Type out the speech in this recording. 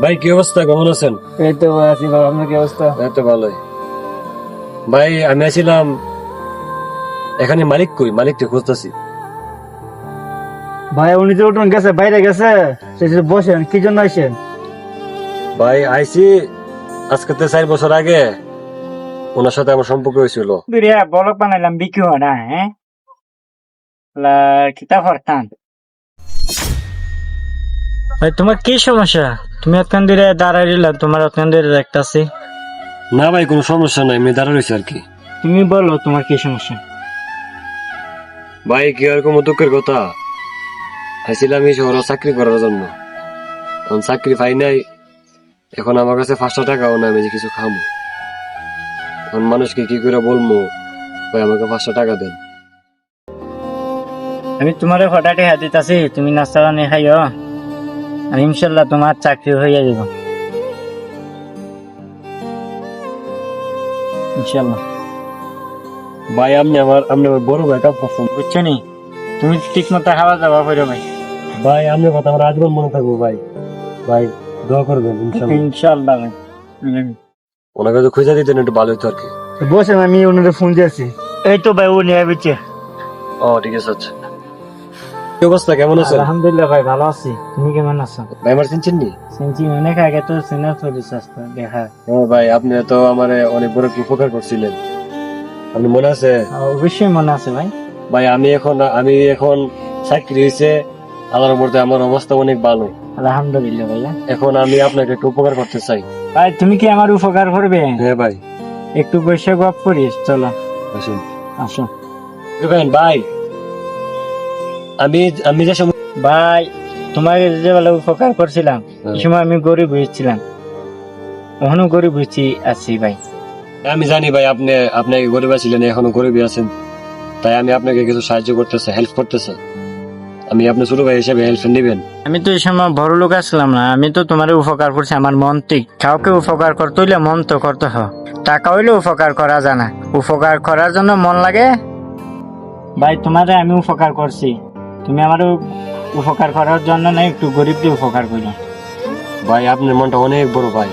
ভাই কি অবস্থা, কেমন আছেন? এই তো আছি বাবা, আপনার কি অবস্থা? এই তো ভালোই। ভাই আমি আছিলাম এখানে, মালিক কই, মালিককে খুঁজতেছি। ভাই উনি তো উঠুন গেছে, বাইরে গেছে। বসেন, কি জন্য আইসেন? ভাই আইছি আজকে তো 4 বছর আগে ওনার সাথে আমার সম্পর্ক হয়েছিল। বিরিয়া বলক বানাইলাম বিক্রি হয় না হ্যাঁ কিতা করতাম ভাই তোমার কি সমস্যা? তুমি এতক্ষণ ধরে দাঁড়াই রইলা, তোমার এতক্ষণ ধরে দেখতাছি। না ভাই কোনো সমস্যা নাই, এমনি দাঁড়া রয়েছে আর কি। তুমি বলো তোমার কি সমস্যা? ভাই কি আর কোনো দুঃখের কথা, আইছিলাম এই শহরে চাকরি করার জন্য। এখন চাকরি পাই নাই, এখন আমার কাছে 5টা টাকাও নাই আমি যে কিছু খামো। এখন মানুষকে কি করে বলবো ভাই আমাকে 5টা টাকা দেন। আমি তোমার হঠাৎ হাত দিতেছি, তুমি নাস্তা পানি খাইও, আর ইনশাল্লাহ তোমার চাকরি হয়ে যাব ইনশাল্লাহ। ভাই আপনি আমার বড় ভাই কাজ করছেন, বুঝছো নি? তুমি ঠিক মতো খাওয়া দাওয়া করো ভাই। ভাই আপনার কথা আমার আজীবন মনে থাকবো ভাই। ভাই দোয়া করবেন ইনশাআল্লাহ। ইনশাল্লাহ ভাই। ওনাকে তো খুঁজে দিতেন একটু ভালো হতো আর কি। বসেন, আমি ওনাদের ফোন দিয়েছি। এই তো ভাই ও নিয়ে বিচ্ছে। ও ঠিক আছে, আচ্ছা। কি অবস্থা, কেমন আছেন? আলহামদুলিল্লাহ ভাই, ভালো আছি। তুমি কেমন আছো? ভাই আমার চিনছেন নি? শুনছি অনেক আগে তো সিনেমা পরিচয় দেখা। ও ভাই আপনি তো আমার অনেক বড় কি উপকার করছিলেন, আপনি মনে আছে? অবশ্যই মনে আছে ভাই। ভাই আমি এখন চাকরি হয়েছে, আল্লাহর মধ্যে আমার অবস্থা অনেক ভালো। আলহামদুলিল্লাহ ভাইয়া। এখন আমি আপনাকে একটু উপকার করতে চাই। ভাই তুমি কি আমার উপকার করবে? হ্যাঁ ভাই। একটু বসে গপ করিস, চলো আসুন। আসো। দেখেন ভাই, আমি আমি যে সময় ভাই তোমার যে বেলা উপকার করছিলাম, এই সময় আমি গরিব হয়েছিলাম, এখনো গরিব হয়েছি আছি ভাই। আমি জানি ভাই আপনি গরিব ছিলেন, এখনো গরিবই আছেন, তাই আমি আপনাকে কিছু সাহায্য করতেছে, হেল্প করতেছে। আমি আপনার ছোট ভাই হিসেবে হেল্প নেবেন। আমি তো এই সময় বড় লোক আসলাম না, আমি তো তোমার উপকার করছি আমার মন থেকে। কাউকে উপকার করতে হইলে মন তো করতে হয়, টাকা হইলে উপকার করা যায় না, উপকার করার জন্য মন লাগে। ভাই তোমারে আমি উপকার করছি, তুমি আমার উপকার করার জন্য না একটু গরিবকে উপকার করো। ভাই আপনার মনটা অনেক বড় ভাই।